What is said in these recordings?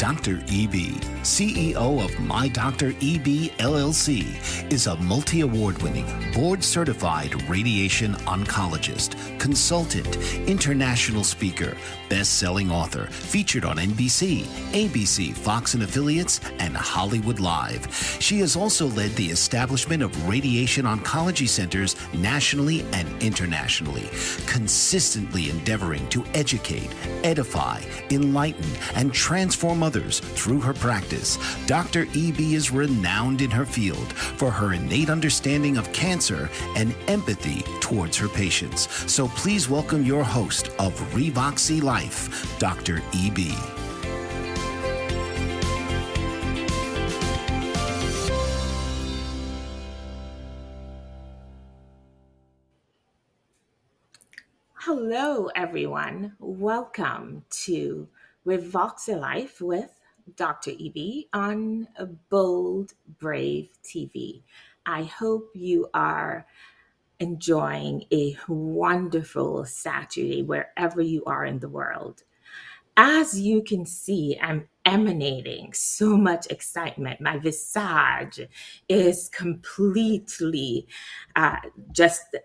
Dr. E.B., CEO of My Dr. E.B. LLC, is a multi-award-winning, board-certified radiation oncologist, consultant, international speaker, best-selling author, featured on NBC, ABC, Fox and Affiliates, and Hollywood Live. She has also led the establishment of radiation oncology centers nationally and internationally, consistently endeavoring to educate, edify, enlighten, and transform others through her practice. Dr. E.B. is renowned in her field for her innate understanding of cancer and empathy towards her patients. So please welcome your host of REVOXYLIFE, Dr. E.B. Hello, everyone. Welcome to REVOXYLIFE with Dr. E.B. on Bold Brave TV. I hope you are enjoying a wonderful Saturday wherever you are in the world. As you can see, I'm emanating so much excitement. My visage is completely just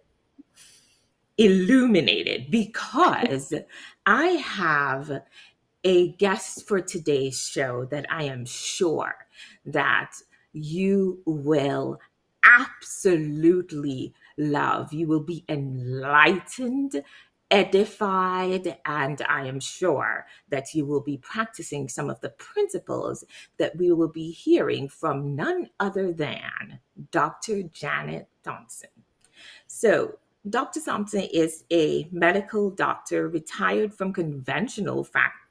illuminated because I have a guest for today's show that I am sure that you will absolutely love. You will be enlightened, edified, and I am sure that you will be practicing some of the principles that we will be hearing from none other than Dr. Jannette Thompson. So, Dr. Thompson is a medical doctor retired from conventional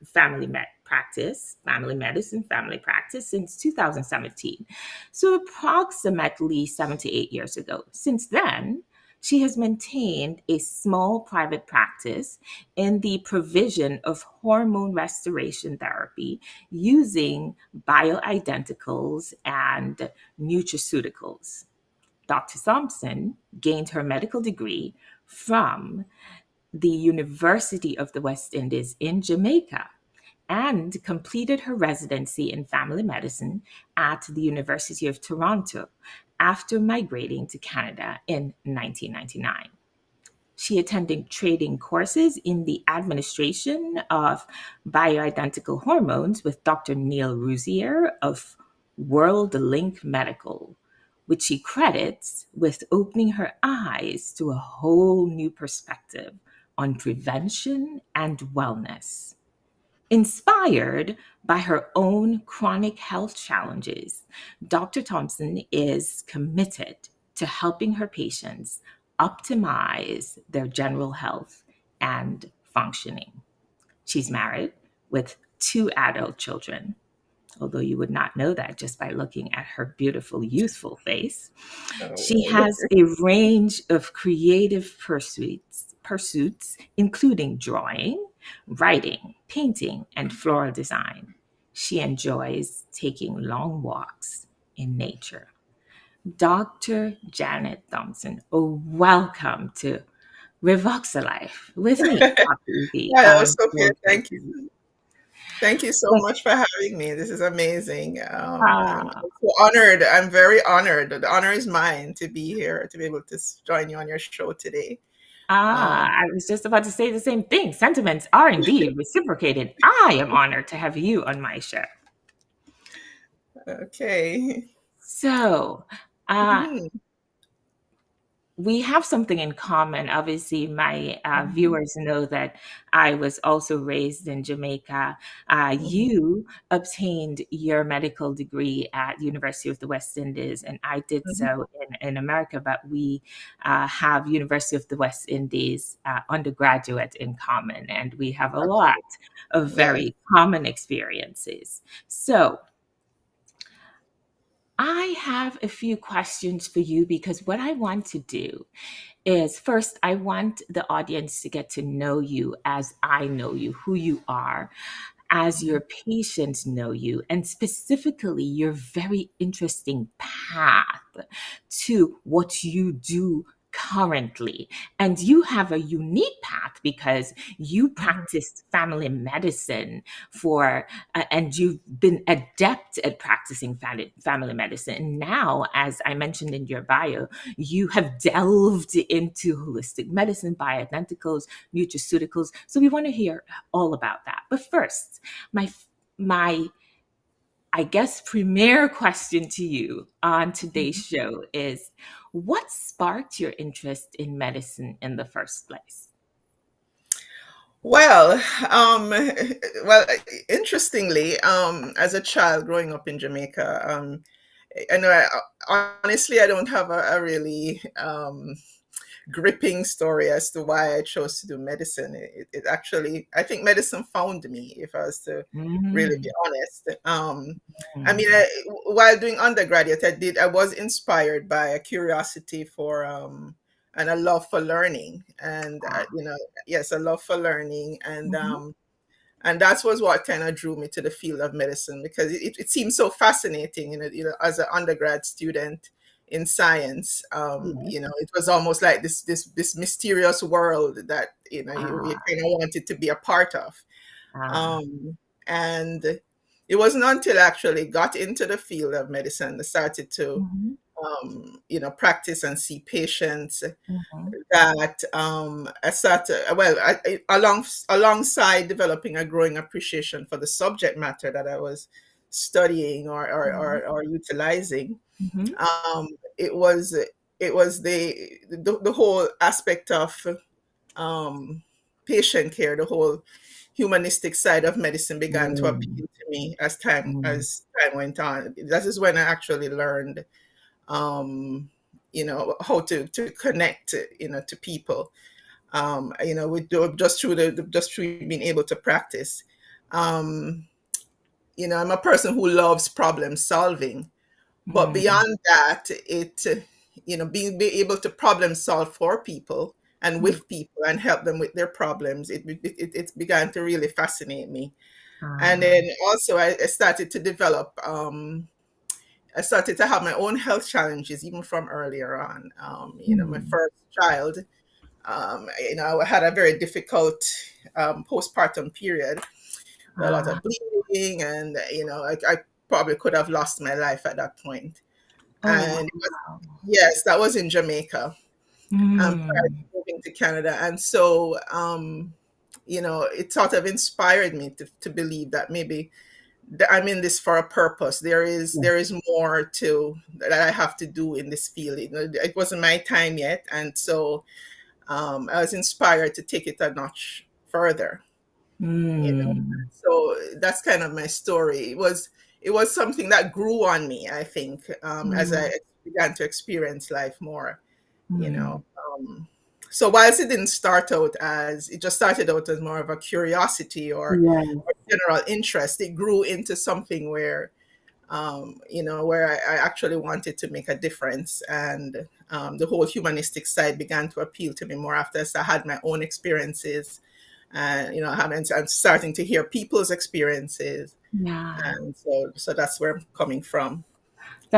family medicine, family practice since 2017. So, approximately 7 to 8 years ago. Since then, she has maintained a small private practice in the provision of hormone restoration therapy using bioidenticals and nutraceuticals. Dr. Thompson gained her medical degree from the University of the West Indies in Jamaica and completed her residency in family medicine at the University of Toronto after migrating to Canada in 1999. She attended training courses in the administration of bioidentical hormones with Dr. Neil Rouzier of World Link Medical, which she credits with opening her eyes to a whole new perspective on prevention and wellness. Inspired by her own chronic health challenges, Dr. Thompson is committed to helping her patients optimize their general health and functioning. She's married with 2 adult children, although you would not know that just by looking at her beautiful, youthful face. She has a range of creative pursuits, including drawing, writing, painting, and floral design. She enjoys taking long walks in nature. Dr. Jannette Thompson, welcome to REVOXYLIFE with me, Dr. Evie. Hello, Sophia. Thank you. Thank you so much for having me. This is amazing. I'm so honored. I'm very honored. The honor is mine to be here, to be able to join you on your show today. I was just about to say the same thing. Sentiments are indeed reciprocated. I am honored to have you on my show. Okay. So, we have something in common. Obviously, my viewers know that I was also raised in Jamaica. You obtained your medical degree at University of the West Indies, and I did so in America, but we have University of the West Indies undergraduate in common, and we have a lot of very common experiences. So, I have a few questions for you because what I want to do is first, I want the audience to get to know you as I know you, who you are, as your patients know you, and specifically your very interesting path to what you do currently. And you have a unique path because you practiced family medicine and you've been adept at practicing family medicine. And now, as I mentioned in your bio, you have delved into holistic medicine, bioidenticals, nutraceuticals. So we want to hear all about that. But first, my I guess premier question to you on today's show is, what sparked your interest in medicine in the first place? Well, well, interestingly, as a child growing up in Jamaica, I know honestly I don't have a really gripping story as to why I chose to do medicine. It actually, I think medicine found me, if I was to really be Mm, honest. I mean, mm, while doing undergraduate, I was inspired by a curiosity for, and a love for learning. And, ah, yes, a love for learning. mhm, And that was what kind of drew me to the field of medicine, because it seemed so fascinating, as an undergrad student in science. yes, It was almost like this mysterious world that you ah, kind of wanted to be a part of. ah, um, and it wasn't until I actually got into the field of medicine that started to mhm, practice and see patients, mhm, that I started, well, alongside developing a growing appreciation for the subject matter that I was studying mhm, or utilizing. mhm, It was the whole aspect of um, patient care, the whole humanistic side of medicine began to mm, appeal to me mm, as time went on. That is when I actually learned, um, how to connect, to people, just through just through being able to practice. Um, I'm a person who loves problem solving, but mm, beyond that, being able to problem solve for people and mm, with people and help them with their problems, it began to really fascinate me. And ah, then also I started to develop. I started to have my own health challenges even from earlier on. My mm, first child, I had a very difficult postpartum period with a lot ah, of bleeding, and I probably could have lost my life at that point. oh, And wow. yes, that was in Jamaica, prior to Mm, moving to Canada. And so, it sort of inspired me to believe that maybe I'm in this for a purpose. There is more to that I have to do in this field. It wasn't my time yet, and so I was inspired to take it a notch further. You know, mm, so that's kind of my story. It was something that grew on me, I think, as I mm, began to experience life more. You know, mm. um, so whilst it just started out as more of a curiosity Yes. or general interest, it grew into something where where I actually wanted to make a difference. And the whole humanistic side began to appeal to me more after I had my own experiences. And, I'm starting to hear people's experiences. Yeah. And so that's where I'm coming from,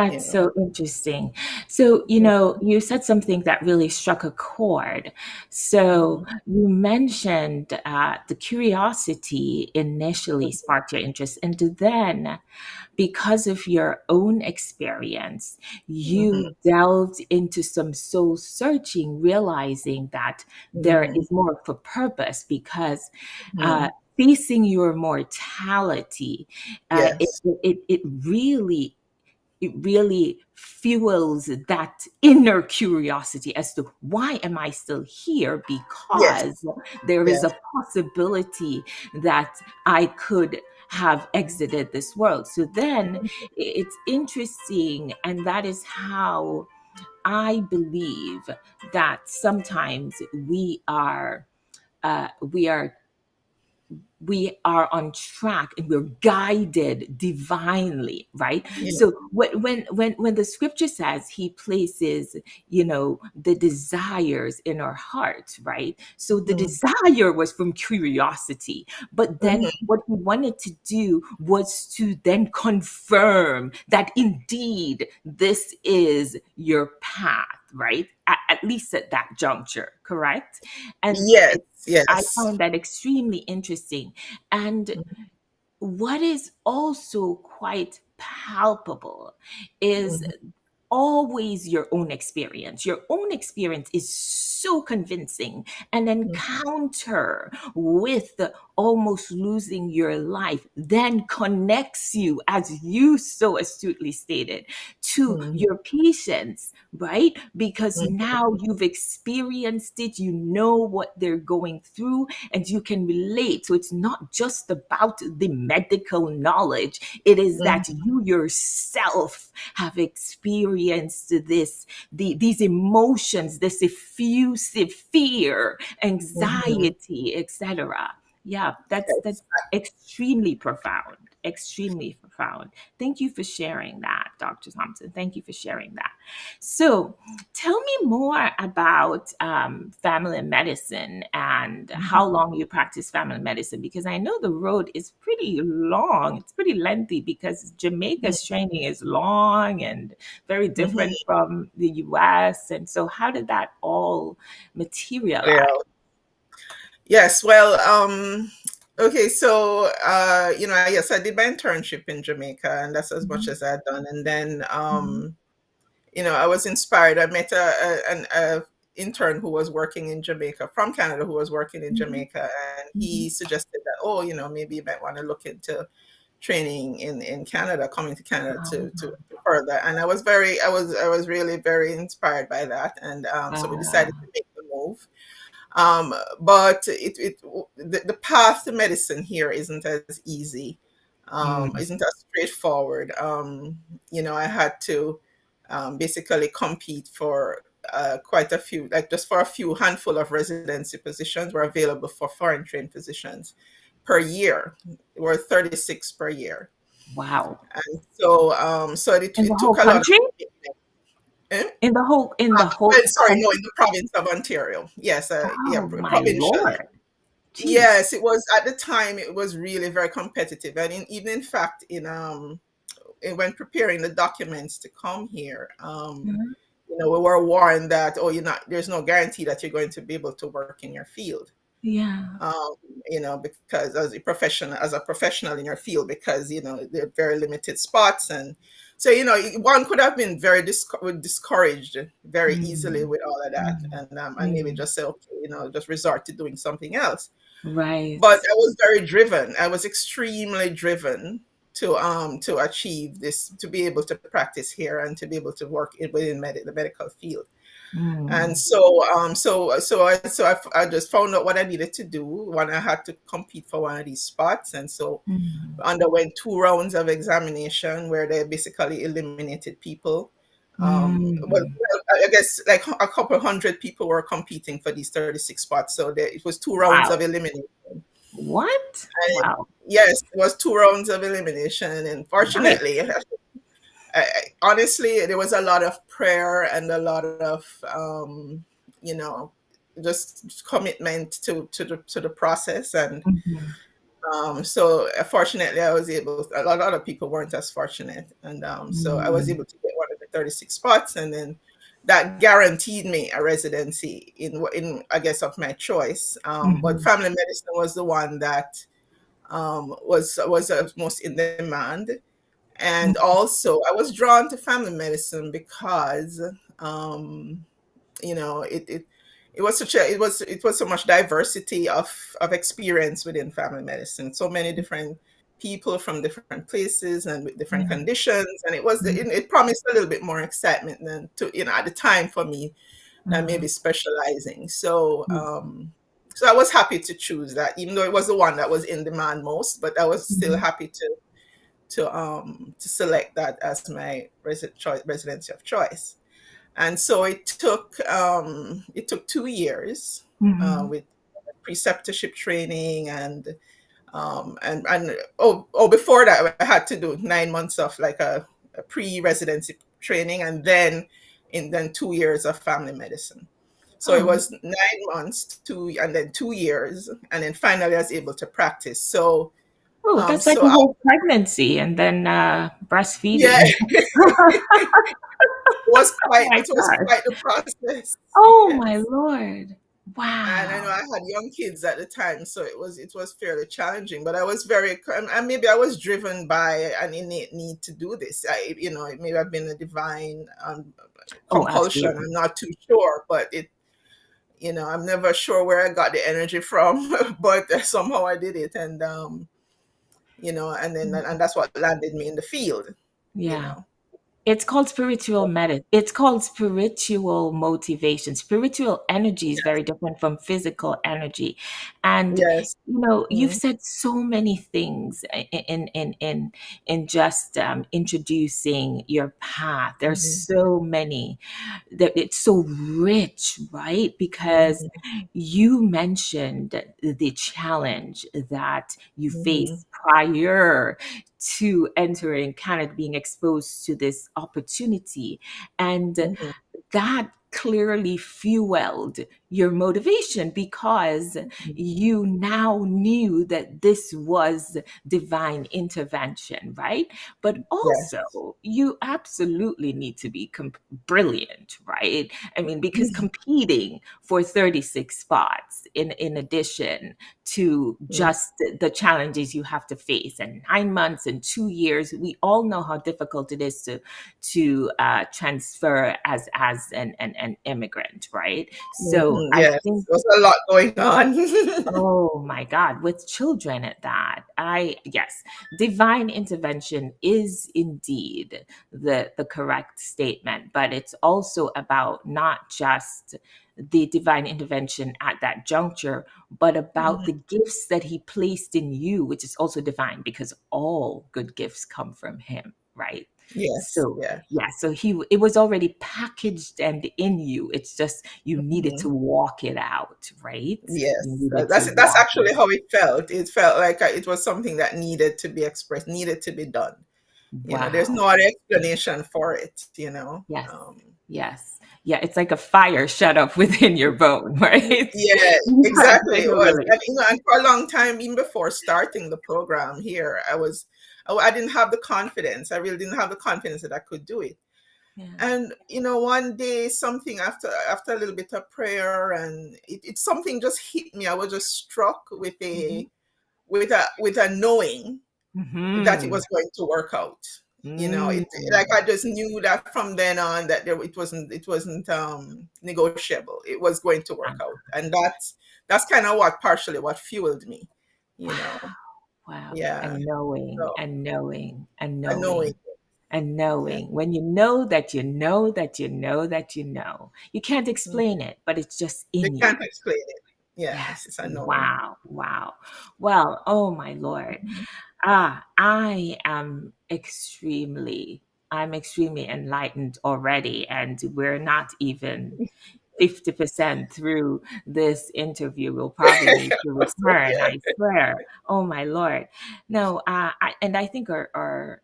you That's know. so interesting. So, you said something that really struck a chord. So, Mhm. you mentioned the curiosity initially sparked your interest, and then, because of your own experience, Mhm. you delved into some soul searching, realizing that there Mhm. is more of a purpose because uh, Mhm. facing your mortality, uh, it, Yes. it really fuels that inner curiosity as to why am I still here, Yes. because there is a Yes. possibility that I could have exited this world. So then it's interesting, and that is how I believe that sometimes we are on track and we're guided divinely, right? Yeah. So when the scripture says he places, the desires in our heart, right? So the Mhm. desire was from curiosity, but then Mhm. what he wanted to do was to then confirm that indeed this is your path. right? At least at that juncture, correct? And Yes, I yes. found that extremely interesting. And what is also quite palpable is Mhm, always your own experience. Your own experience is so convincing. An mhm, encounter with almost losing your life then connects you, as you so astutely stated, to mhm, your patients, right? Because mhm, now you've experienced it, you know what they're going through, and you can relate. So it's not just about the medical knowledge, it is mhm, that you yourself have experienced these emotions, this effusive fear, mhm. anxiety, etc. Yeah, that's Yes. extremely profound. Extremely profound. Thank you for sharing that, Dr. Thompson. Thank you for sharing that. So, tell me more about family medicine and how long you practice family medicine, because I know the road is pretty long. It's pretty lengthy because Jamaica's training is long and very Mhm. different from the US. And so, how did that all materialize? Yeah. Yes, well, okay, so yes, I did my internship in Jamaica, and that's as much Mhm. as I'd done. And then Mhm. I was inspired. I met an intern who was working in Jamaica from Canada, who was working in Mhm. Jamaica, and he Mhm. suggested that, oh, maybe you might want to look into training in Canada, coming to Canada to further. And I was really very inspired by that, and so we decided to make the move. But the path to medicine here isn't as easy, Mm. isn't as straightforward. I had to basically compete for quite a few, like just for a few handful of residency positions were available for foreign trained physicians per year. There were 36 per year. Wow. And so In the it whole took a lot of country? commitment. Eh? In the whole Well, sorry, no, in country? the province of Ontario. Yes, yeah, Oh my provincially. Lord. Jeez. Yes, it was at the time. It was really very competitive, and even in fact, when preparing the documents to come here, Mhm. we were warned that, oh, there's no guarantee that you're going to be able to work in your field. Yeah. um, because as a professional in your field, because there are very limited spots, and so one could have been very discouraged very easily Mm. with all of that, Mm. and maybe Mm. just say, okay, just resort to doing something else. But Right. I was very driven. I was extremely driven to achieve this, to be able to practice here and to be able to work within the medical field. And Mm. I just found out what I needed to do when I had to compete for one of these spots. And so Mm. underwent 2 rounds of examination where they basically eliminated people. Mm. I guess like a couple hundred people were competing for these 36 spots. So it was 2 rounds of Wow. elimination. What? And Wow. yes, it was 2 rounds of elimination. And Right. fortunately, honestly, there was a lot of prayer and a lot of, you know, just commitment to the process. And Mhm. fortunately, I was able. A lot of people weren't as fortunate, and so I was Mm. able to get one of the 36 spots, and then that guaranteed me a residency in I guess of my choice. But Mhm. family medicine was the one that was most in demand. And Mm. also, I was drawn to family medicine because um, it was so much diversity of experience within family medicine. So many different people from different places and with different Yeah. conditions, and Mm. it promised a little bit more excitement than to at the time for me than Uh, maybe specializing. So mm. so I was happy to choose that, even though it was the one that was in demand most. But I was still Mhm. happy to select that as my residency of choice. And so it took 2 years Mhm. with preceptorship training and before that I had to do 9 months of like a pre-residency training, and then 2 years of family medicine. So it Oh. was 9 months, and then 2 years, and then finally I was able to practice. So Oh, that's like So a whole pregnancy and then yeah, breastfeeding. Oh my it was gosh. quite the process. Oh my Yes. Lord. And I know Wow. I had young kids at the time, so it was fairly challenging. But I was very, and maybe I was driven by an innate need to do this. It may have been a divine Oh, compulsion. absolutely. I'm not too sure, but I'm never sure where I got the energy from, but somehow I did it, and and that's what landed me in the field. You Yeah. know. It's called spiritual medicine. It's called spiritual motivation. Spiritual energy is very different from physical energy. And Yes. you've Mm-hmm. said so many things in just introducing your path. There's so many that it's so rich, right? Because Mm-hmm. you mentioned the challenge that you Mm-hmm. faced prior to entering Canada, being exposed to this opportunity. And Mm-hmm. that clearly fueled your motivation because you now knew that this was divine intervention, right? But Yes. also, you absolutely need to be brilliant, right? I mean, because competing for 36 spots in addition to just the challenges you have to face and 9 months and 2 years, we all know how difficult it is to transfer as an immigrant, right? So Mhm, I yes, think, there's a lot going on. oh my God, with children at that, yes, divine intervention is indeed the correct statement, but it's also about not just the divine intervention at that juncture, but about the Mhm, gifts that he placed in you, which is also divine because all good gifts come from him, right? yes, So yeah. yeah, so it was already packaged and in you. It's just you needed to Mhm. walk it out, right? You Yes, needed to that's walk it actually how it felt. It felt like it was something that needed to be expressed, needed to be done. out. There's Wow. no other explanation for it. Yes. Yes. Yeah, it's like a fire shut up within your bone, right? Yeah, exactly. It was, Literally. and for a long time, even before starting the program here, I didn't have the confidence. I really didn't have the confidence that I could do it. Yeah. And one day, something after a little bit of prayer, and it's something just hit me. I was just struck with Hmm. a knowing that it Hmm. was going to work out. Mm. It like I just knew that from then on that it wasn't negotiable. It was going to work out, and that's kind of what partially what fueled me. You know, Wow. yeah. And knowing So and knowing and I knowing, knowing and yeah, knowing. When you know that you know that you know that you know, you can't Mhm. explain it, but it's just They in you. can't explain it. Yes, Yes. it's a knowing. Wow. Wow. Well, oh my Lord. Mhm. I am I'm extremely enlightened already, and we're not even 50% through this interview. We'll probably need to So, return, I yeah. swear. Oh my Lord. No, I think our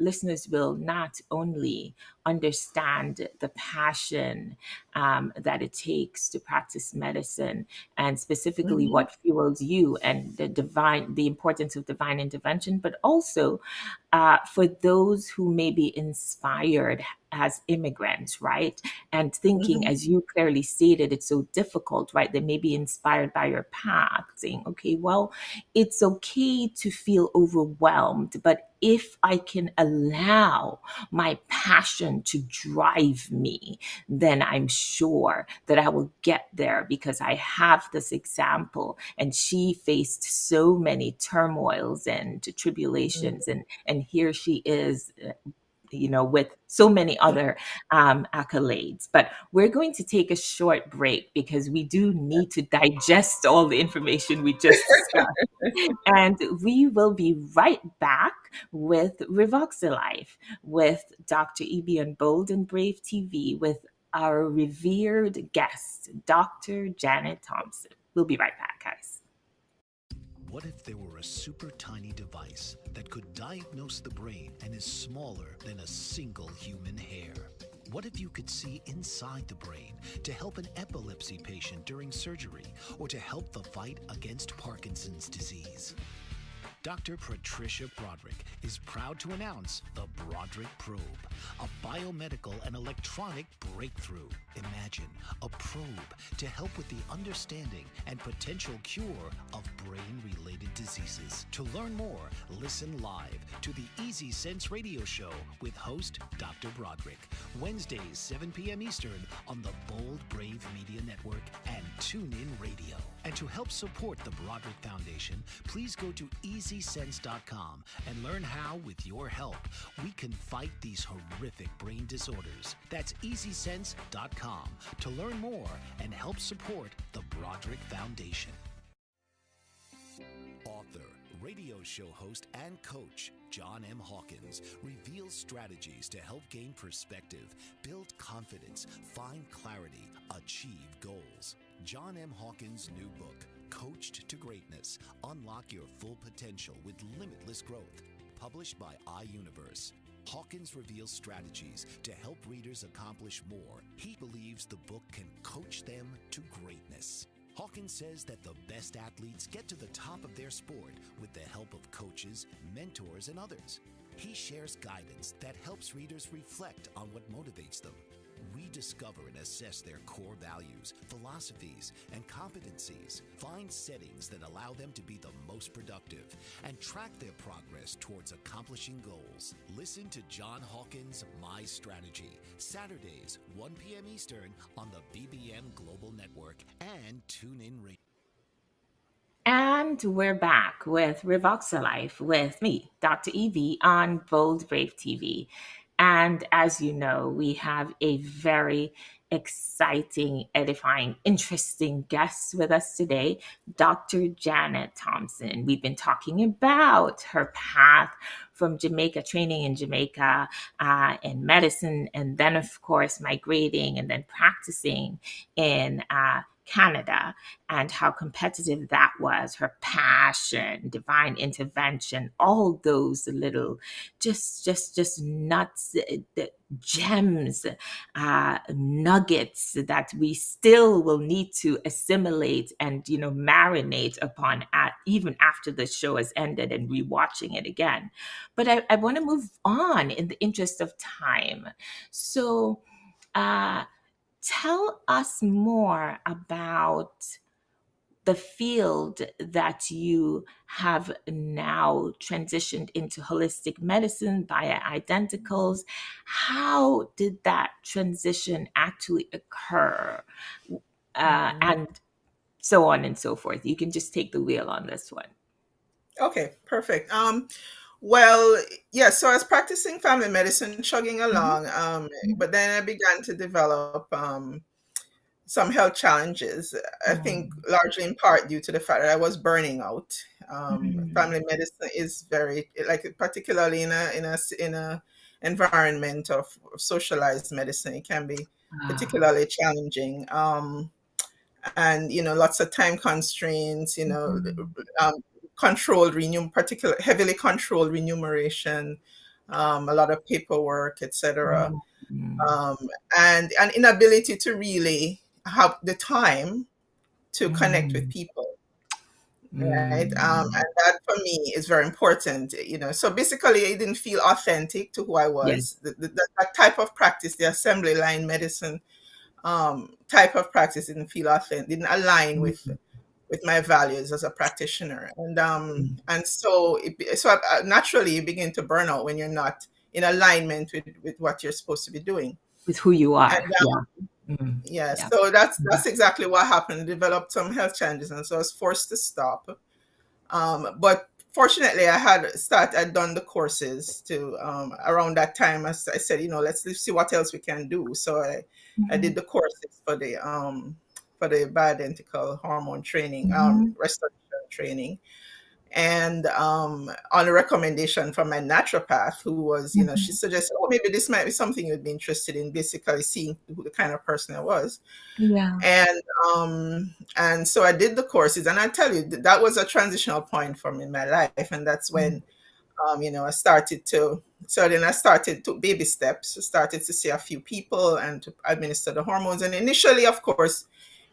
listeners will not only understand the passion that it takes to practice medicine and specifically Mhm. what fuels you and the importance of divine intervention, but also for those who may be inspired as immigrants, right? And thinking, Mhm. as you clearly stated, it's so difficult, right? They may be inspired by your path, saying, okay, well, it's okay to feel overwhelmed, but if I can allow my passion to drive me, then I'm sure that I will get there because I have this example. And she faced so many turmoils and tribulations, and here she is, with so many other accolades. But we're going to take a short break because we do need to digest all the information we just discussed. And we will be right back with REVOXYLIFE with Dr. EB on Bold and Brave TV with our revered guest, Dr. Jannette Thompson. We'll be right back, guys. What if there were a super tiny device that could diagnose the brain and is smaller than a single human hair? What if you could see inside the brain to help an epilepsy patient during surgery or to help the fight against Parkinson's disease? Dr. Patricia Broderick is proud to announce the Broderick Probe, a biomedical and electronic breakthrough. Imagine a probe to help with the understanding and potential cure of brain-related diseases. To learn more, listen live to the Easy Sense Radio Show with host Dr. Broderick, Wednesdays 7 p.m. Eastern on the Bold Brave Media Network and TuneIn Radio. And to help support the Broderick Foundation, please go to EasySense.com and learn how, with your help, we can fight these horrific brain disorders. That's EasySense.com to learn more and help support the Broderick Foundation. Author, radio show host, and coach John M. Hawkins reveals strategies to help gain perspective, build confidence, find clarity, achieve goals. John M. Hawkins' new book, Coached to Greatness, Unlock Your Full Potential with Limitless Growth, published by iUniverse. Hawkins reveals strategies to help readers accomplish more. He believes the book can coach them to greatness. Hawkins says that the best athletes get to the top of their sport with the help of coaches, mentors, and others. He shares guidance that helps readers reflect on what motivates them, rediscover and assess their core values, philosophies, and competencies, find settings that allow them to be the most productive, and track their progress towards accomplishing goals. Listen to John Hawkins' My Strategy, Saturdays, 1 p.m. Eastern on the BBM Global Network and TuneIn Radio. And we're back with REVOXYLIFE with me, Dr. EB, on Bold Brave TV. And as you know, we have a very exciting, edifying, interesting guest with us today, Dr. Jannette Thompson. We've been talking about her path from Jamaica, training in Jamaica in medicine, and then, of course, migrating and then practicing in Canada, and how competitive that was, her passion, divine intervention, all those little just nuts, gems, nuggets that we still will need to assimilate and marinate upon even after the show has ended and rewatching it again. But I want to move on in the interest of time. So tell us more about the field that you have now transitioned into, holistic medicine, bioidenticals. How did that transition actually occur? And so on and so forth. You can just take the wheel on this one. Okay, perfect. Well, yeah, so I was practicing family medicine, chugging along, but then I began to develop some health challenges. I think largely in part due to the fact that I was burning out. Family medicine is very, like, particularly in a environment of socialized medicine, it can be particularly challenging. And lots of time constraints. Heavily controlled remuneration, a lot of paperwork, etc. And an inability to really have the time to connect with people, right? And that for me is very important. So basically, it didn't feel authentic to who I was. Yes. That type of practice, the assembly line medicine type of practice, didn't feel authentic, didn't align with my values as a practitioner. And so naturally you begin to burn out when you're not in alignment with what you're supposed to be doing, with who you are. So that's exactly what happened. I developed some health challenges, and so I was forced to stop. But fortunately, I'd done the courses to around that time. I said, let's see what else we can do. So I did the courses for the bioidentical hormone training, restoration training. And on a recommendation from my naturopath, who was, she suggested, maybe this might be something you'd be interested in, basically seeing who the kind of person I was. Yeah. And so I did the courses, and I tell you, that was a transitional point for me in my life. And that's when, I started to baby steps, started to see a few people and to administer the hormones. And initially, of course,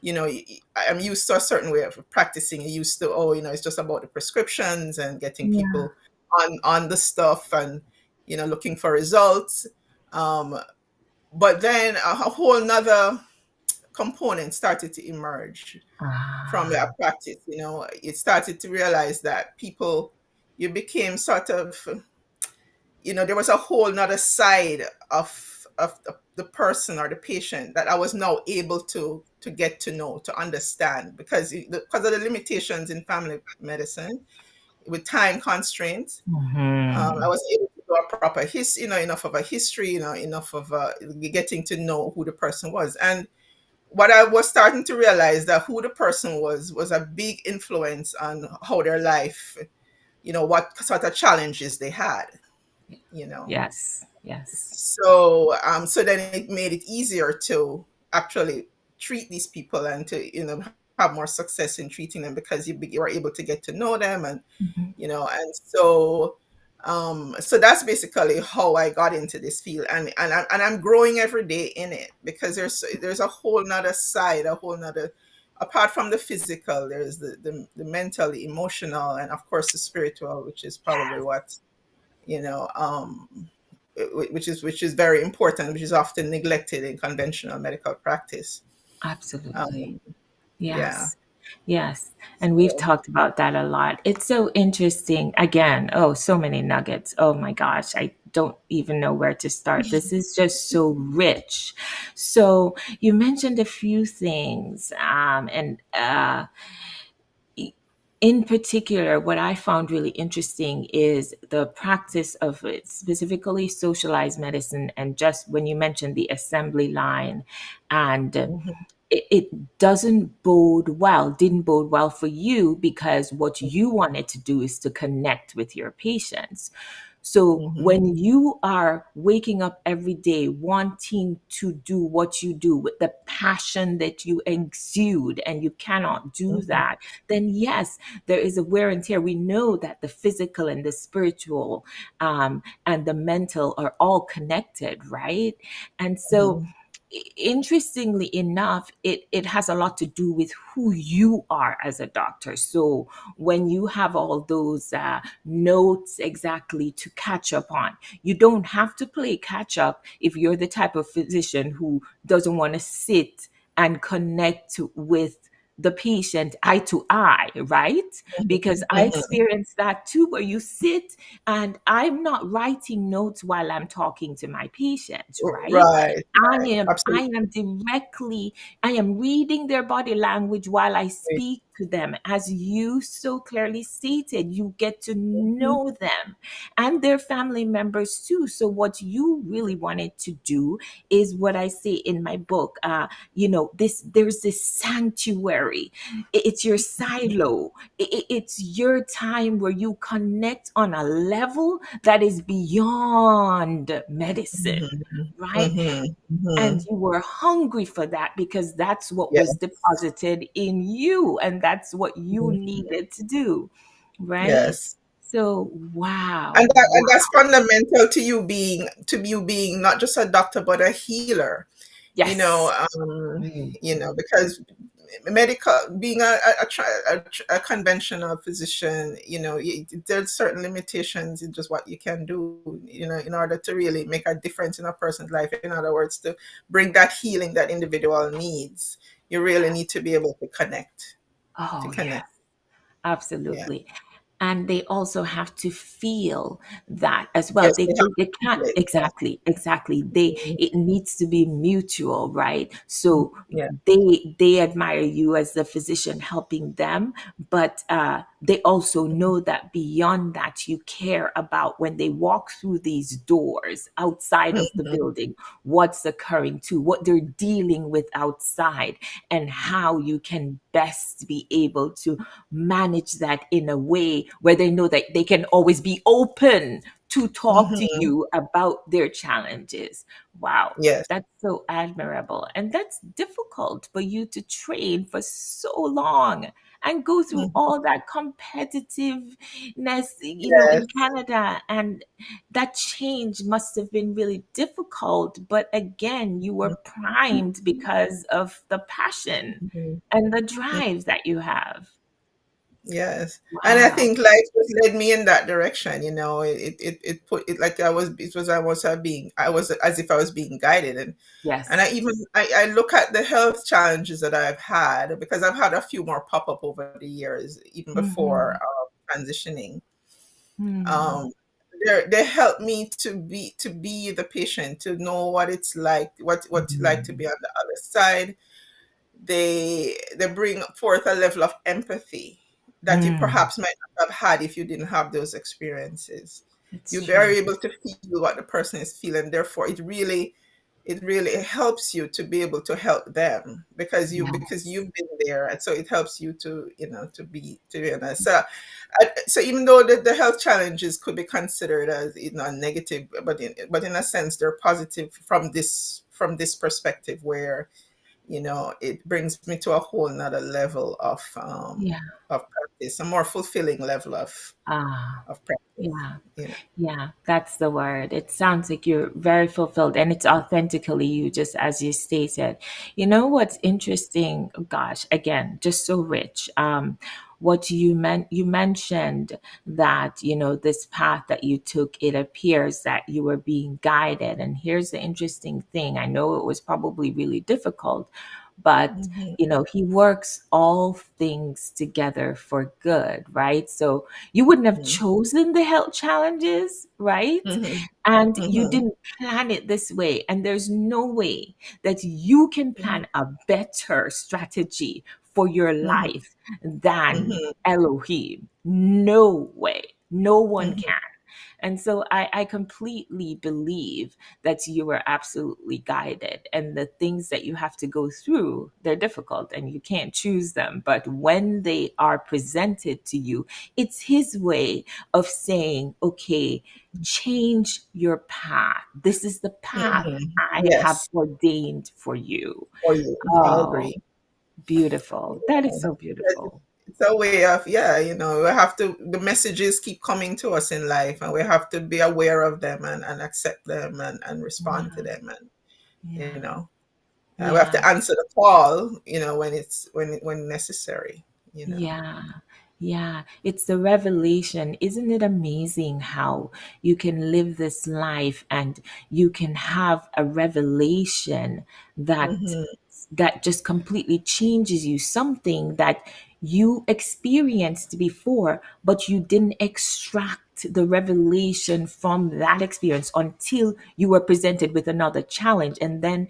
you know, I'm used to a certain way of practicing. You used to, oh, you know, it's just about the prescriptions and getting Yeah. people on the stuff, and, you know, looking for results. Um, but then a whole nother component started to emerge from that Ah, practice. You know, it started to realize that people, you became sort of, you know, there was a whole nother side of the person or the patient that I was now able to get to know, to understand, because of the limitations in family medicine with time constraints. I mhm. was able to do a proper you know, enough of a history, you know, enough of getting to know who the person was. And what I was starting to realize, that who the person was a big influence on how their life, you know, what sort of challenges they had, you know. Yes, yes. So so then it made it easier to actually treat these people, and to, you know, have more success in treating them, because you were able to get to know them, and, Mhm. you know, and so so that's basically how I got into this field, and I'm growing every day in it, because there's a whole nother side, a whole nother, apart from the physical, there's the mental, the emotional, and of course the spiritual, which is probably what, you know, which is very important, which is often neglected in conventional medical practice. Absolutely. Um, yeah. Yes. Yes. And we've So, talked about that a lot. It's so interesting. Again, oh, so many nuggets. Oh my gosh. I don't even know where to start. This is just so rich. So you mentioned a few things. In particular, what I found really interesting is the practice of it, specifically socialized medicine, and just when you mentioned the assembly line, and mhm, it didn't bode well for you, because what you wanted to do is to connect with your patients. So mhm, when you are waking up every day wanting to do what you do with the passion that you exude, and you cannot do mhm, that, then yes, there is a wear and tear. We know that the physical and the spiritual, and the mental are all connected, right? And so, mhm, interestingly enough, it has a lot to do with who you are as a doctor. So when you have all those notes exactly to catch up on, you don't have to play catch up if you're the type of physician who doesn't want to sit and connect with the patient eye to eye, right? Because I mhm. experienced that too, where you sit and I'm not writing notes while I'm talking to my patients, right? Right, I right. am I Absolutely. am directly, I am reading their body language while I speak to them. As you so clearly stated, you get to Mhm, know them and their family members too. So what you really wanted to do is what I say in my book. There's this sanctuary. It's your silo. It's your time where you connect on a level that is beyond medicine, mhm, right? mhm, And mhm. you were hungry for that because that's what was Yes. deposited in you, and that's what you Mhm. needed to do, right? Yes. So, And wow, that's wow. fundamental to you being not just a doctor but a healer. You know, Yes. Mm. because medical, being a conventional physician, you know, there's certain limitations in just what you can do, you know, in order to really make a difference in a person's life. In other words, to bring that healing that individual needs, you really need to be able to connect, to Oh, connect. yes, Yeah. absolutely. And they also have to feel that as well. Yes, They, they they, have they to can't, feel it. exactly. Mhm. It needs to be mutual, right? So Yeah. they admire you as the physician helping them, but they also know that beyond that, you care about when they walk through these doors outside of the Mhm. building, what's occurring to, what they're dealing with outside, and how you can best be able to manage that in a way where they know that they can always be open to talk to Mhm. you about their challenges. Wow. Yes. That's so admirable. And that's difficult for you to train for so long and go through Mhm. all that competitiveness, in Yes. Canada. And that change must have been really difficult. But again, you were primed because of the passion Mhm. and the drive that you have. Yes. And I Wow. think life just led me in that direction, you know. It put it like I was as if I was being guided. And Yes. I look at the health challenges that I've had, because I've had a few more pop up over the years, even before Mm-hmm. transitioning. Hmm. Um, they help me to be the patient, to know what it's like, what it's like to Hmm. be on the other side. They bring forth a level of empathy that you Hmm. perhaps might not have had if you didn't have those experiences. It's You'd be very true. able to feel what the person is feeling. Therefore, it really helps you to be able to help them, because Yes. you've been there, and so it helps you to, so so even though the health challenges could be considered as, negative, but in a sense they're positive from this perspective, where it brings me to a whole nother level Yeah. of practice, a more fulfilling level Ah. of practice. Yeah. You know. Yeah, that's the word. It sounds like you're very fulfilled and it's authentically you, just as you stated. You know what's interesting? Oh, gosh, again, just so rich. What you mentioned that, this path that you took, it appears that you were being guided. And here's the interesting thing. I know it was probably really difficult, but Mhm, he works all things together for good, right? So you wouldn't have mhm, chosen the health challenges, right? mhm, And you mhm, didn't plan it this way. And there's no way that you can plan a better strategy for your mhm, life than mhm, Elohim. No way. No one mhm, can. And so I completely believe that you were absolutely guided. And the things that you have to go through, they're difficult and you can't choose them. But when they are presented to you, it's his way of saying, okay, change your path. This is the path mhm. I have Yes, ordained for you. for you. I Oh, agree. beautiful. That is so beautiful. It's a way of, yeah, we have to, the messages keep coming to us in life, and we have to be aware of them, and accept them, and respond to Yeah, them. And, you yeah, know, we have yeah. to answer the call, when necessary, you know. Yeah, yeah. It's the revelation. Isn't it amazing how you can live this life and you can have a revelation that Mhm, just completely changes you, something that you experienced before, but you didn't extract the revelation from that experience until you were presented with another challenge. And then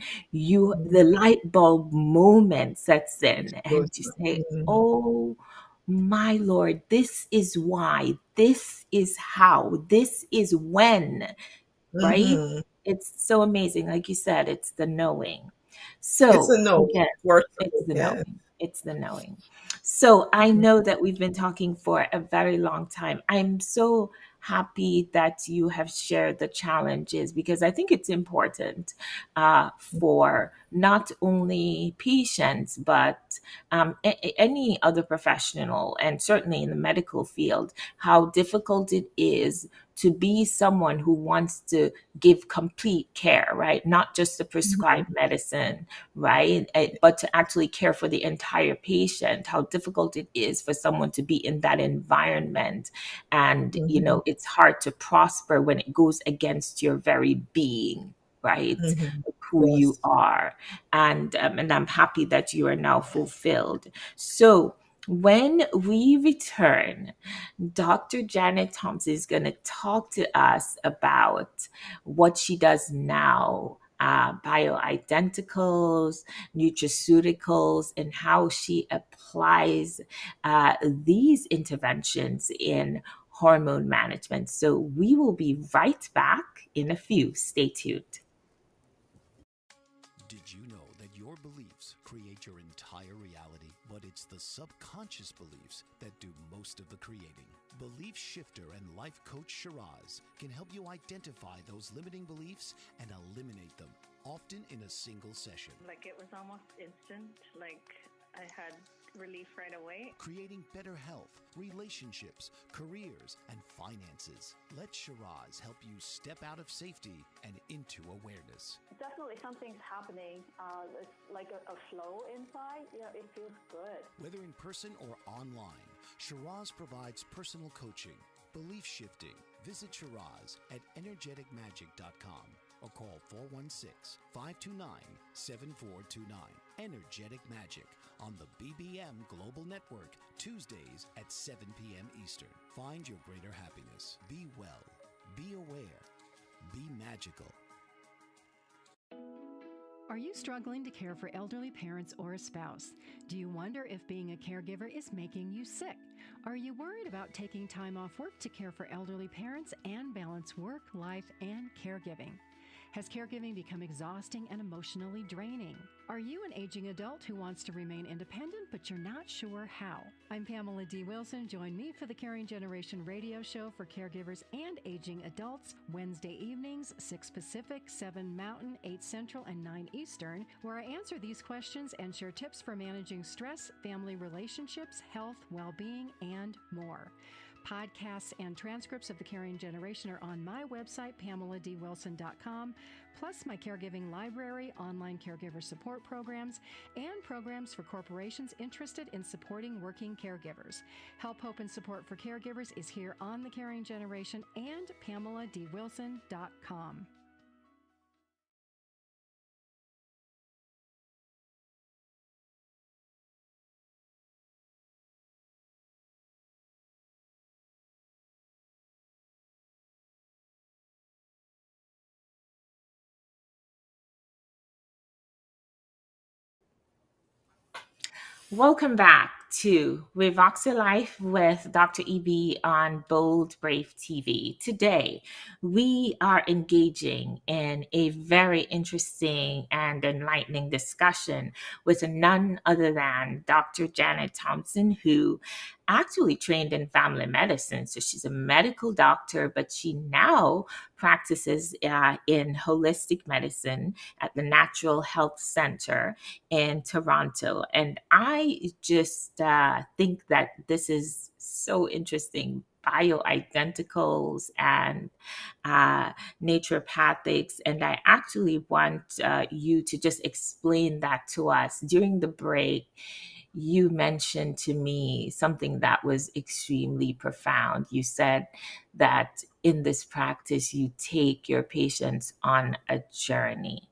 mhm. the light bulb moment sets in and Goes you through. say, Mhm, oh my Lord, this is why, this is how, this is when, right? mhm. It's so amazing. Like you said, it's the knowing. It's So a no. again, Work it's through. the Yes. knowing. It's the knowing. So I know that we've been talking for a very long time. I'm so happy that you have shared the challenges because I think it's important for not only patients, but any other professional, and certainly in the medical field, how difficult it is to be someone who wants to give complete care, right? Not just to prescribe Mhm, medicine, right? But to actually care for the entire patient, how difficult it is for someone to be in that environment. And, mhm, it's hard to prosper when it goes against your very being, right? mhm. Who you Yes. are. And I'm happy that you are now fulfilled. So when we return, Dr. Jannette Thompson is going to talk to us about what she does now, bioidenticals, nutraceuticals, and how she applies these interventions in hormone management. So we will be right back in a few. Stay tuned. Did you know that your beliefs create your entire reality? But it's the subconscious beliefs that do most of the creating. Belief shifter and life coach Shiraz can help you identify those limiting beliefs and eliminate them, often in a single session. Like it was almost instant. Like I had relief right away. Creating better health, relationships, careers, and finances. Let Shiraz help you step out of safety and into awareness. Definitely something's happening. It's like a flow inside. It feels good. Whether in person or online, Shiraz provides personal coaching, belief shifting. Visit Shiraz at energeticmagic.com or call 416-529-7429. Energetic Magic on the BBM Global Network, Tuesdays at 7 p.m. Eastern. Find your greater happiness. Be well. Be aware. Be magical. Are you struggling to care for elderly parents or a spouse? Do you wonder if being a caregiver is making you sick? Are you worried about taking time off work to care for elderly parents and balance work, life, and caregiving? Has caregiving become exhausting and emotionally draining? Are you an aging adult who wants to remain independent, but you're not sure how? I'm Pamela D. Wilson. Join me for the Caring Generation radio show for caregivers and aging adults, Wednesday evenings, 6 Pacific, 7 Mountain, 8 Central, and 9 Eastern, where I answer these questions and share tips for managing stress, family relationships, health, well-being, and more. Podcasts and transcripts of the Caring Generation are on my website, PamelaDWilson.com, plus my caregiving library, online caregiver support programs, and programs for corporations interested in supporting working caregivers. Help, hope, and support for caregivers is here on the Caring Generation and PamelaDWilson.com. Welcome back to REVOXYLIFE with Dr. EB on Bold Brave TV. Today, we are engaging in a very interesting and enlightening discussion with none other than Dr. Jannette Thompson, who actually trained in family medicine. So she's a medical doctor, but she now practices in holistic medicine at the Natural Health Center in Toronto. And I just think that this is so interesting. Bioidenticals and naturopathics. And I actually want you to just explain that to us. During the break, you mentioned to me something that was extremely profound. You said that in this practice, you take your patients on a journey.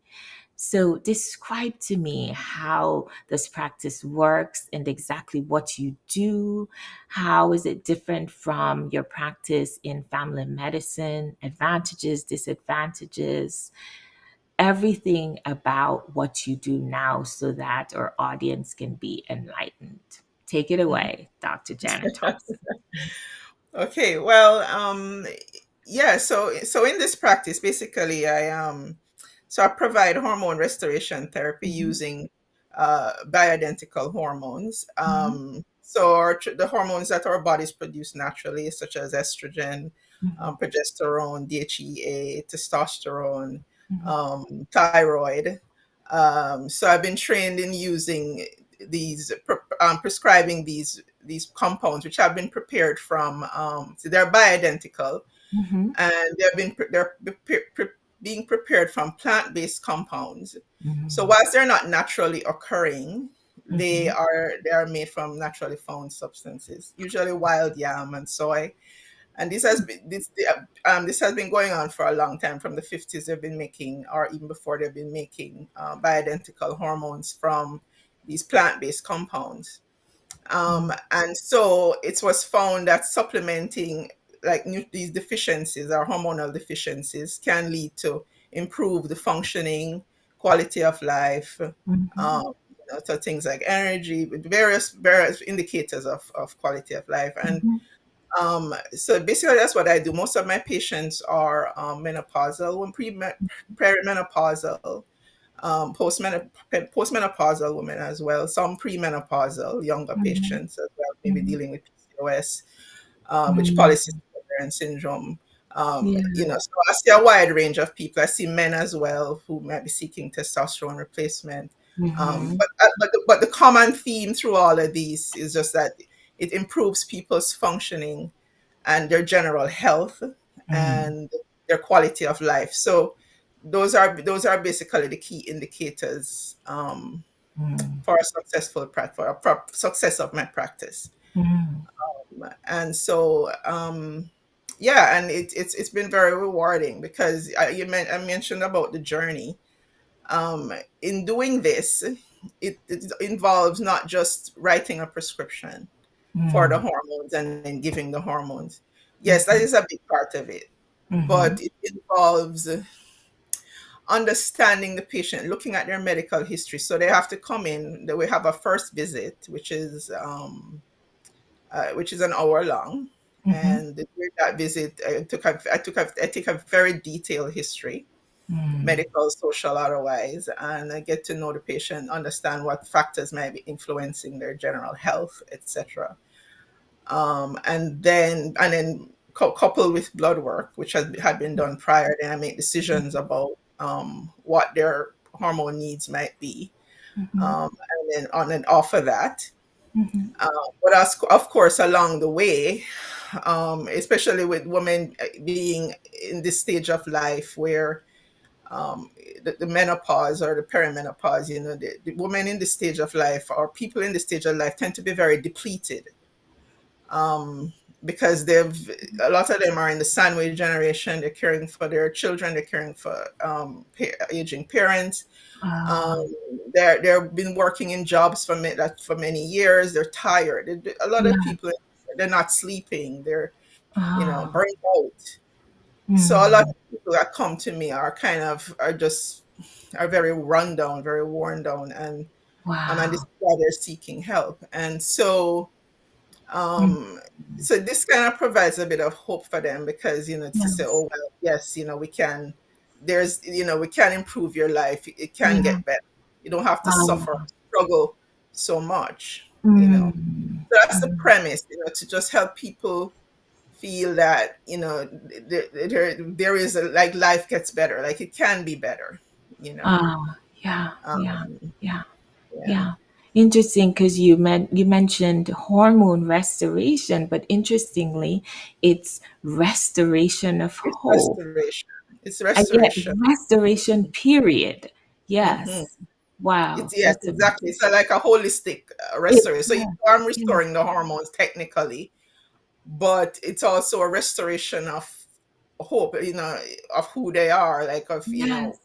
So describe to me how this practice works and exactly what you do. How is it different from your practice in family medicine? Advantages, disadvantages, everything about what you do now so that our audience can be enlightened. Take it away, Dr. Jannette Thompson. Okay, well, yeah. So in this practice, basically, I provide hormone restoration therapy using bioidentical hormones. The hormones that our bodies produce naturally, such as estrogen, progesterone, DHEA, testosterone, thyroid. So I've been trained in using prescribing these compounds, which have been prepared from. So they're bioidentical, and they're being prepared from plant-based compounds. So whilst they're not naturally occurring, they are made from naturally found substances, usually wild yam and soy. And this has been going on for a long time. From the 50s, they've been making, or even before, they've been making bioidentical hormones from these plant-based compounds. And so it was found that supplementing these deficiencies or hormonal deficiencies can lead to improve the functioning, quality of life, so things like energy, with various indicators of quality of life. And so basically that's what I do. Most of my patients are menopausal, perimenopausal, postmenopausal women as well, some premenopausal younger patients as well, maybe dealing with PCOS, which polycystic ovarian syndrome. So I see a wide range of people. I see men as well who might be seeking testosterone replacement. Mm-hmm. But the common theme through all of these is just that it improves people's functioning and their general health and their quality of life. So those are basically the key indicators for a successful for success of my practice. Mm-hmm. And so yeah, and it's been very rewarding because I mentioned about the journey. In doing this, it involves not just writing a prescription for the hormones and then giving the hormones. Yes, that is a big part of it, Mm-hmm. but it involves understanding the patient, looking at their medical history. So they have to come in. We have a first visit, which is an hour long, Mm-hmm. and during that visit, I take a very detailed history, Mm-hmm. medical, social, otherwise, and I get to know the patient, understand what factors might be influencing their general health, etc. And then coupled with blood work, which had been done prior, then I make decisions about what their hormone needs might be, Mm-hmm. and then on and off of that. Mm-hmm. But of course, along the way, especially with women being in this stage of life where the menopause or the perimenopause, the women in this stage of life or people in this stage of life tend to be very depleted, um, because a lot of them are in the sandwich generation. They're caring for their children. They're caring for aging parents. Um, Oh, they've been working in jobs for many years. They're tired. A lot of yeah. people, they're not sleeping. They're Oh. burnt out. So a lot Mm. of people that come to me are very run down, very worn down, and this Wow. is why they're seeking help. And Mm. um, so this kind of provides a bit of hope for them because to say, Yes. oh well, yes, we can. We can improve your life. It can Yeah. get better. You don't have to Oh. suffer, struggle so much. Mm. So that's the Mm. premise. To just help people feel that there is like life gets better, like it can be better. You know. Oh, yeah. Yeah. Um, Yeah. yeah, Yeah. Interesting because you mentioned hormone restoration, but interestingly, it's restoration of it's hope. restoration. It's And yet restoration. restoration period. Hmm. Yes. Wow. It's Yes, That's a exactly. It's like a holistic it, restoration. So yeah. I'm Yeah. restoring the hormones technically, but it's also a restoration of hope. Of who they are, like of Yes.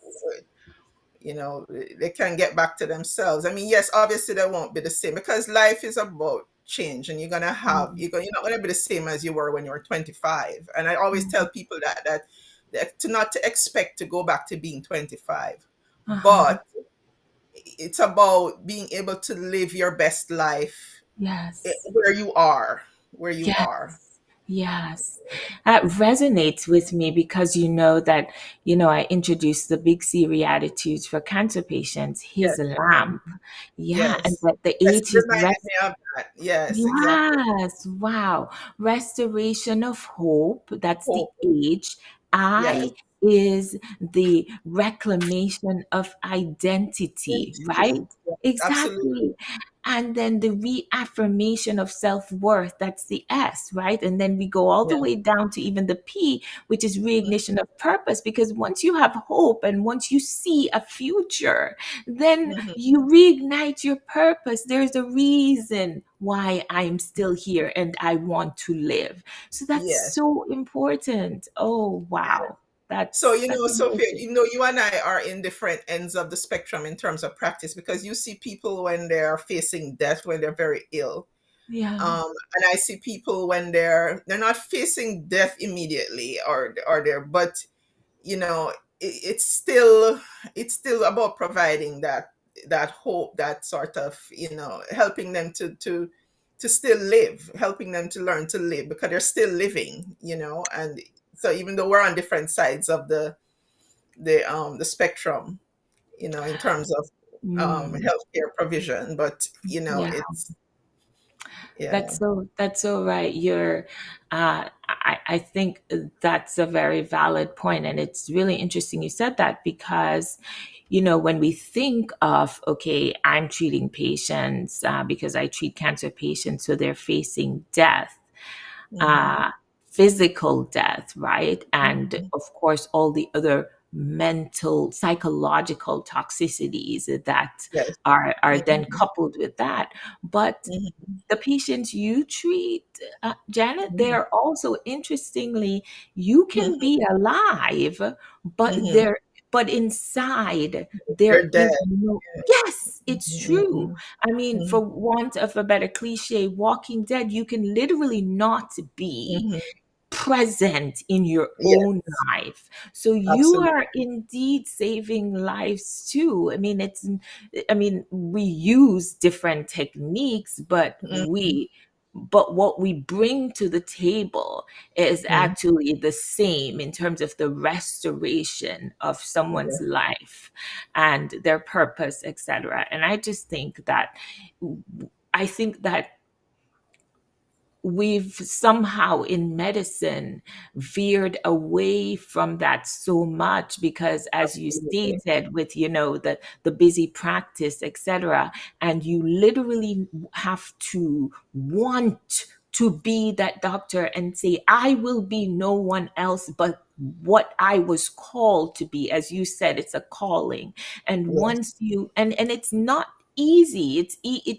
they can get back to themselves. I mean, yes, obviously they won't be the same because life is about change, and Mm. you're not gonna be the same as you were when you were 25. And I always tell people that to not to expect to go back to being 25, Uh-huh. but it's about being able to live your best life Yes. where you are, where you Yes. are. Yes. That resonates with me because that, I introduced the Big C Attitudes for cancer patients, his Yes, lamp. Yeah. And yes, that the yes. H You is reminded me of that. Yes, exactly. yes. Wow. Restoration of hope. That's the Hope. H. Yes. I is the reclamation of identity, right? Identity. Yes, absolutely. Exactly. And then the reaffirmation of self worth. That's the S, right? And then we go all the Yeah. way down to even the P, which is reignition of purpose. Because once you have hope and once you see a future, then Mhm. you reignite your purpose. There's a reason why I'm still here and I want to live. So that's Yes. so important. Oh wow. So, That's Sophia, amazing. you and I are in different ends of the spectrum in terms of practice because you see people when they're facing death, when they're very ill. Yeah. And I see people when they're not facing death immediately or they're, but it's still about providing that hope, that sort of helping them to still live, helping them to learn to live because they're still living, and so even though we're on different sides of the spectrum, in terms of Mm, healthcare provision, but yeah. it's yeah. That's so right. I think that's a very valid point, and it's really interesting you said that because when we think of, okay, I'm treating patients because I treat cancer patients, so they're facing death, Mhm. uh, physical death, right? And Mhm. of course, all the other mental, psychological toxicities that Yes. are then Mhm. coupled with that. But Mhm. the patients you treat, Janet, Mhm. they're also interestingly, you can Mhm. be alive, but Mhm. but inside there You're dead. is no. Yes, it's true. Mhm. I mean, for Mhm. want of a better cliche, Walking Dead, you can literally not be Mhm. present in your own Yes, life. So you absolutely. are indeed saving lives too. I mean, we use different techniques, Mhm. but what we bring to the table is Mhm. actually the same in terms of the restoration of someone's Yeah. life and their purpose, etc. And I think that we've somehow in medicine veered away from that so much because, as you Absolutely. stated, with the busy practice, etc., and you literally have to want to be that doctor and say, I will be no one else but what I was called to be. As you said, it's a calling. And Yes. once you and it's not easy, it's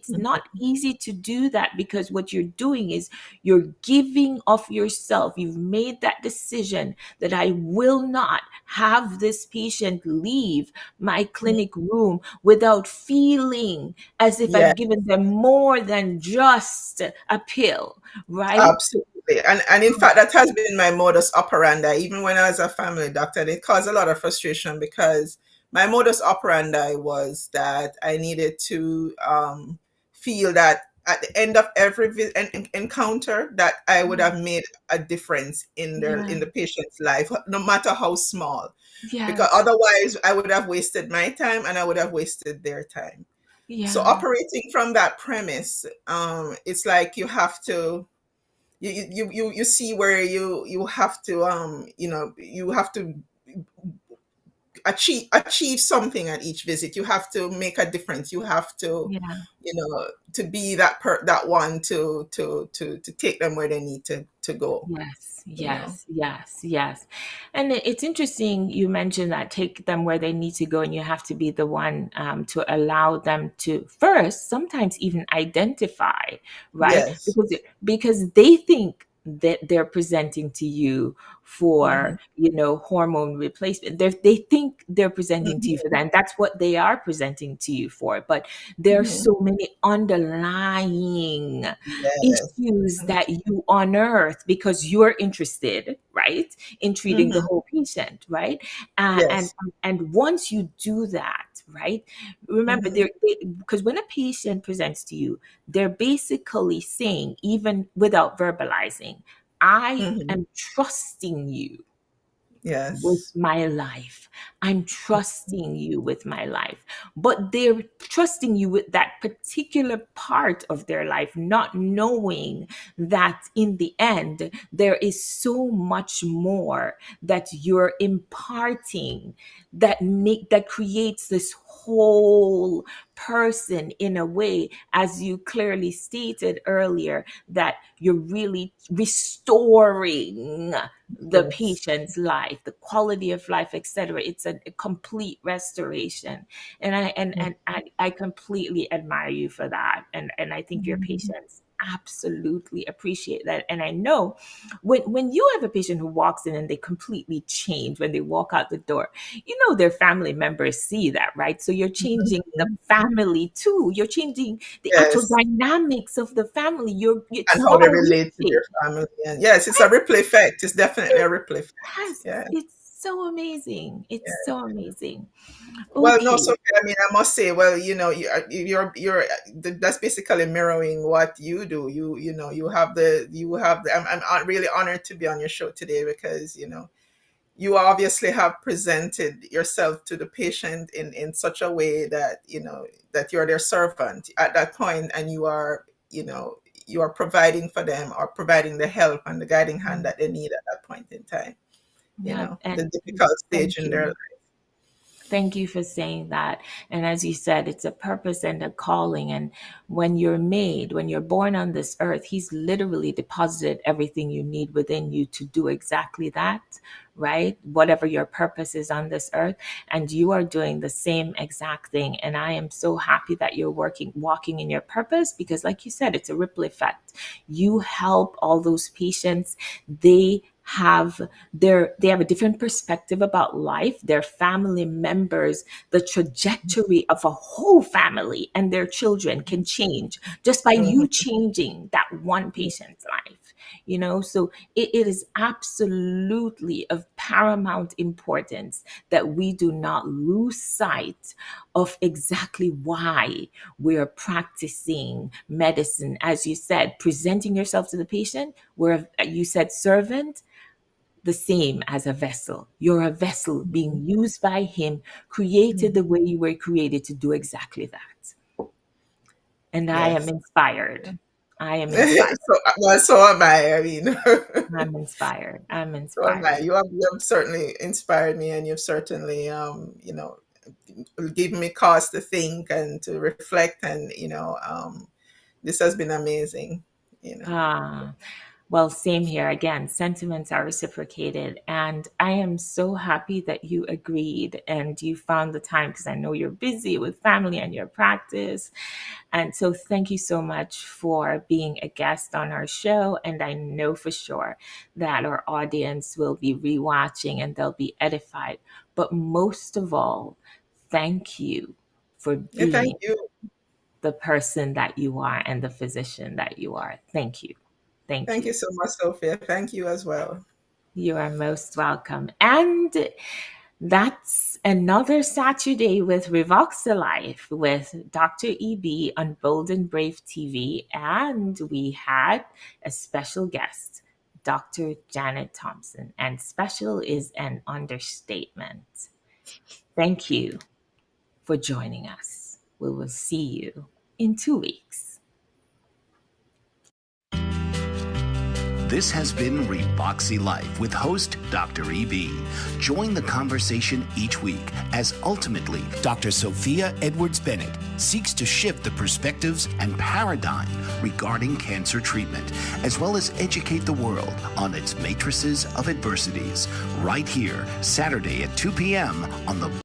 Mhm. not easy to do that, because what you're doing is you're giving of yourself. You've made that decision that I will not have this patient leave my clinic room without feeling as if Yeah, I've given them more than just a pill, right? absolutely. And in fact, that has been my modus operandi, even when I was a family doctor. And it caused a lot of frustration because my modus operandi was that I needed to feel that at the end of every encounter that I would have made a difference in Yeah. the patient's life, no matter how small. Because Yes. otherwise, I would have wasted my time and I would have wasted their time. So Yeah. operating from that premise, it's like you have to you see where you have to you have to achieve something at each visit. You have to make a difference. You have to Yeah. to be that one to take them where they need to go. Yes, You know. yes, yes, yes. And it's interesting you mentioned that, take them where they need to go, and you have to be the one to allow them to first, sometimes even identify, right? Yes. Because they think that they're presenting to you for, Hmm. hormone replacement. They think they're presenting to you for Hmm. that, and that's what they are presenting to you for. But there are Hmm. so many underlying Yes. issues that you unearth because you're interested, right, in treating the Hmm. whole patient, right? And Yes. and once you do that, right, remember, Hmm. because when a patient presents to you, they're basically saying, even without verbalizing, I Hmm. am trusting you with Yes. my life. I'm trusting you with my life. But they're trusting you with that particular part of their life, not knowing that in the end, there is so much more that you're imparting that creates this whole person, in a way, as you clearly stated earlier, that you're really restoring the Yes. patient's life, the quality of life, etc. It's a complete restoration. And I completely admire you for that. And I think your Mhm. patients absolutely appreciate that. And I know when you have a patient who walks in and they completely change when they walk out the door, their family members see that, right? So you're changing the Mhm. family too. You're changing the actual Yes. dynamics of the family. And It's how so they relate to horrific. their family. And yes, it's a ripple effect. It's definitely a ripple effect. Yes, Yeah. it's so amazing. It's Yeah. so amazing. Well, no, Okay. Sophia, I mean, I must say, well, that's basically mirroring what you do. I'm really honored to be on your show today because, you obviously have presented yourself to the patient in such a way that, that you're their servant at that point, and you are providing for them, or providing the help and the guiding hand that they need at that point in time, Yeah, the difficult stage thank in their you. life. Thank you for saying that. And as you said, it's a purpose and a calling. And when when you're born on this earth, He's literally deposited everything you need within you to do exactly that, right? Whatever your purpose is on this earth. And you are doing the same exact thing. And I am so happy that you're walking in your purpose because, like you said, it's a ripple effect. You help all those patients. They have they have a different perspective about life. Their family members, the trajectory of a whole family and their children can change just by you changing that one patient's life. So it is absolutely of paramount importance that we do not lose sight of exactly why we're practicing medicine. As you said, presenting yourself to the patient, where you said servant, the same as a vessel. You're a vessel being used by Him, created the way you were created to do exactly that. And I am Yes. inspired. I am inspired. So am I. I mean, I'm inspired. I'm so am I. inspired. You have certainly inspired me, and you've certainly, given me cause to think and to reflect, and this has been amazing. Ah, well, same here. Again, sentiments are reciprocated. And I am so happy that you agreed and you found the time because I know you're busy with family and your practice. And so thank you so much for being a guest on our show. And I know for sure that our audience will be rewatching and they'll be edified. But most of all, thank you for Yeah, thank being you. the person that you are and the physician that you are. Thank you. Thank Thank you. you so much, Sophia. Thank you as well. You are most welcome. And that's another Saturday with REVOXYLIFE with Dr. EB on Bold and Brave TV. And we had a special guest, Dr. Jannette Thompson. And special is an understatement. Thank you for joining us. We will see you in 2 weeks. This has been REVOXYLIFE with host Dr. EB. Join the conversation each week as ultimately Dr. Sophia Edwards-Bennett seeks to shift the perspectives and paradigm regarding cancer treatment, as well as educate the world on its matrices of adversities. Right here, Saturday at 2 p.m. on the